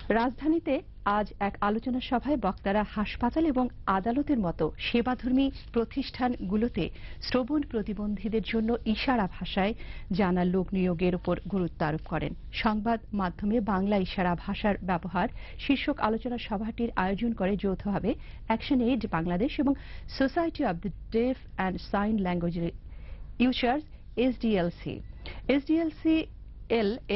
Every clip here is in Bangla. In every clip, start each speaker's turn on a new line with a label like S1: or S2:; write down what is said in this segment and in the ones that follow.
S1: রাজধানীতে আজ এক আলোচনা সভায় বক্তারা হাসপাতাল এবং আদালতের মতো সেবাধর্মী প্রতিষ্ঠানগুলোতে শ্রবণ প্রতিবন্ধীদের জন্য ইশারা ভাষায় জানা লোক নিয়োগের উপর গুরুত্ব আরোপ করেন। সংবাদ মাধ্যমে বাংলা ইশারা ভাষার ব্যবহার শীর্ষক আলোচনা সভাটির আয়োজন করে যৌথভাবে অ্যাকশন এইড বাংলাদেশ এবং society of the deaf and sign language Users SDLC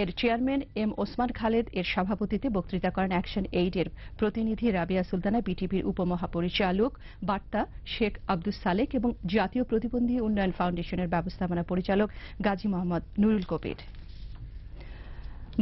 S1: এর চেয়ারম্যান এম ওসমান খালেদ এর সভাপতিত্বে বক্তৃতা করেন অ্যাকশন এইড এর প্রতিনিধি রাবিয়া সুলতানা, বিটিভির উপমহাপরিচালক বার্তা শেখ আব্দুস সালেক এবং জাতীয় প্রতিবন্ধী উন্নয়ন ফাউন্ডেশনের ব্যবস্থাপনা পরিচালক গাজী মোহাম্মদ নুরুল কবির।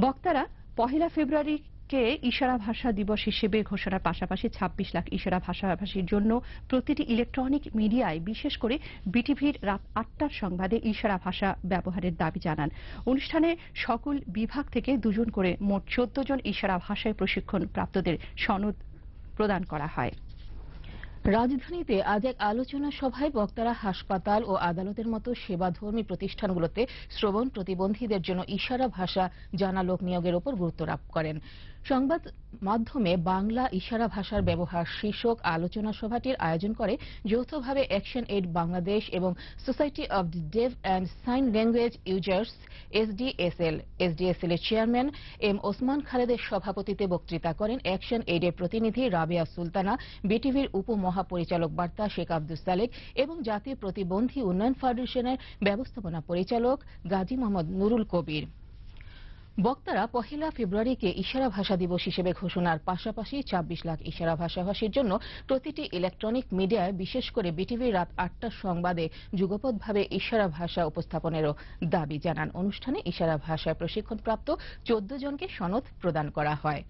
S1: বক্তারা 1 ফেব্রুয়ারিকে ইশারা ভাষা দিবস হিসেবে ঘোষণার পাশাপাশি 26 লাখ ইশারা ভাষাভাষীর জন্য প্রতিটি ইলেকট্রনিক মিডিয়ায় বিশেষ করে বিটিভির রাত 8টার সংবাদে ইশারা ভাষা ব্যবহারের দাবি জানান। অনুষ্ঠানে সকল বিভাগ থেকে 2 জন করে মোট 14 জন ইশারা ভাষায় প্রশিক্ষণ প্রাপ্তদের সনদ প্রদান করা হয়।
S2: রাজধানীতে আজ এক আলোচনা সভায় বক্তারা হাসপাতাল ও আদালতের মতো সেবাধর্মী প্রতিষ্ঠানগুলোতে শ্রবণ প্রতিবন্ধীদের জন্য ইশারা ভাষা জানা লোক নিয়োগের উপর গুরুত্ব আরোপ করেন। সংবাদ মাধ্যমে বাংলা ইশারা ভাষার ব্যবহার শীর্ষক আলোচনা সভাটির আয়োজন করে যৌথভাবে অ্যাকশন এইড বাংলাদেশ এবং society of the deaf and sign language users SDSL এর চেয়ারম্যান এম ওসমান খালেদের সভাপতিত্বে বক্তৃতা করেন অ্যাকশন এইডের প্রতিনিধি রাবিয়া সুলতানা, বিটিভির উপমহাপরিচালক বার্তা শেখ আব্দুস সালেক এবং জাতীয় প্রতিবন্ধী উন্নয়ন ফাউন্ডেশনের ব্যবস্থাপনা পরিচালক গাজী মোহাম্মদ নুরুল কবির। বক্তারা 1 ফেব্রুয়ারিকে ইশারা ভাষা দিবস হিসেবে ঘোষণার পাশাপাশি 26 লাখ ইশারা ভাষাভাষীর জন্য প্রতিটি ইলেকট্রনিক মিডিয়ায় বিশেষ করে বিটিভির রাত 8টার সংবাদে যুগপৎভাবে ইশারা ভাষা উপস্থাপনেরও দাবি জানান। অনুষ্ঠানে ইশারা ভাষায় প্রশিক্ষণপ্রাপ্ত 14 জনকে সনদ প্রদান করা হয়।